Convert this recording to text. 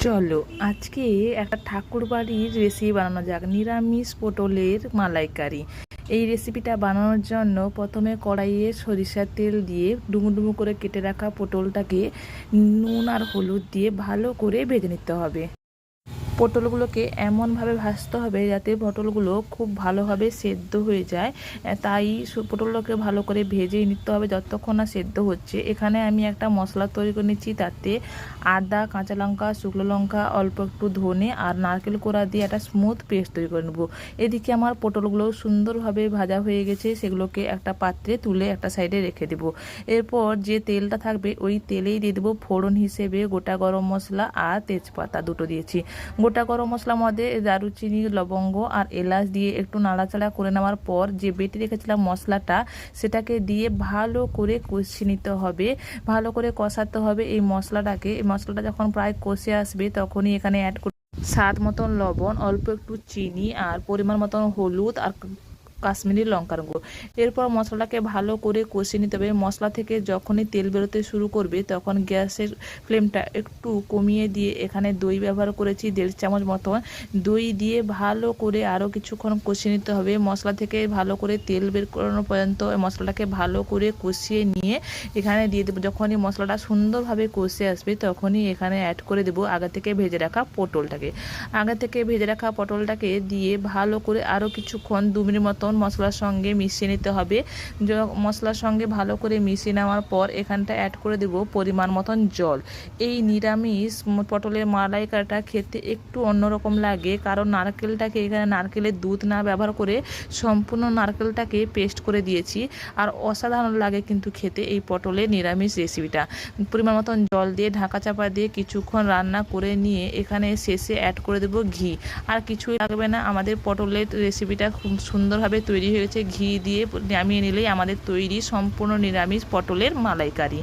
চলো আজকে একটা ঠাকুর বাড়ির রেসিপি বানানো যাক, নিরামিষ পটলের মালাইকারি। এই রেসিপিটা বানানোর জন্য প্রথমে কড়াইয়ে সরিষার তেল দিয়ে ডুমো ডুমো করে কেটে রাখা পটলটাকে নুন আর হলুদ দিয়ে ভালো করে ভেজে নিতে হবে। পটলগুলোকে এমনভাবে ভাজতে হবে যাতে পটলগুলো খুব ভালোভাবে সেদ্ধ হয়ে যায়। তাই পটলগুলোকে ভালো করে ভেজেই নিতে হবে যতক্ষণ না সেদ্ধ হচ্ছে। এখানে আমি একটা মশলা তৈরি করে নিচ্ছি, তাতে আদা, কাঁচা লঙ্কা, শুকনো লঙ্কা, অল্প একটু ধনে আর নারকেল কোড়া দিয়ে একটা স্মুথ পেস্ট তৈরি করে নেবো। এদিকে আমার পটলগুলো সুন্দরভাবে ভাজা হয়ে গেছে, সেগুলোকে একটা পাত্রে তুলে একটা সাইডে রেখে দেবো। এরপর যে তেলটা থাকবে ওই তেলেই দিয়ে দেবো ফোড়ন হিসেবে গোটা গরম মশলা আর তেজপাতা দুটো দিয়েছি। গোটা গরম মশলার মধ্যে দারুচিনি, লবঙ্গ আর এলাচ দিয়ে একটু নাড়াচাড়া করে নেওয়ার পর যে বেটে রেখেছিলাম মশলাটা সেটাকে দিয়ে ভালো করে কষিয়ে নিতে হবে, ভালো করে কষাতে হবে এই মশলাটাকে। এই মশলাটা যখন প্রায় কষে আসবে তখনই এখানে অ্যাড করতে স্বাদ মতন লবণ, অল্প একটু চিনি আর পরিমাণ মতন হলুদ আর কাশ্মীরি লঙ্কার গুঁড়ো। এরপর মশলাটাকে ভালো করে কষিয়ে নিতে হবে। মশলা থেকে যখনই তেল বেরোতে শুরু করবে তখন গ্যাসের ফ্লেমটা একটু কমিয়ে দিয়ে এখানে দই ব্যবহার করেছি 1.5 চামচ মতন। দই দিয়ে ভালো করে আরও কিছুক্ষণ কষিয়ে নিতে হবে। মশলা থেকে ভালো করে তেল বের করানো পর্যন্ত মশলাটাকে ভালো করে কষিয়ে নিয়ে এখানে দিয়ে দেবো। যখনই মশলাটা সুন্দরভাবে কষে আসবে তখনই এখানে অ্যাড করে দেবো আগে থেকে ভেজে রাখা পটলটাকে। আগে থেকে ভেজে রাখা পটলটাকে দিয়ে ভালো করে আরও কিছুক্ষণ 2 মিনিট মতন মশলার সঙ্গে মিশিয়ে নিতে হবে। মশলার সঙ্গে ভালো করে মিশিয়ে নেওয়ার পর এখানটা অ্যাড করে দেব পরিমাণ মতন জল। এই নিরামিষ পটলের মালাইকারিটা খেতে একটু অন্যরকম লাগে, কারণ নারকেলটাকে এখানে নারকেলের দুধ না ব্যবহার করে সম্পূর্ণ নারকেলটাকে পেস্ট করে দিয়েছি। আর অসাধারণ লাগে কিন্তু খেতে এই পটলের নিরামিষ রেসিপিটা। পরিমাণ মতন জল দিয়ে ঢাকা চাপা দিয়ে কিছুক্ষণ রান্না করে নিয়ে এখানে শেষে অ্যাড করে দেব ঘি। আর কিছুই লাগবে না, আমাদের পটলের রেসিপিটা খুব সুন্দরভাবে তৈরি হয়েছে। ঘি দিয়ে নামিয়ে নিলেই আমাদের তৈরি সম্পূর্ণ নিরামিষ পটলের মালাইকারি।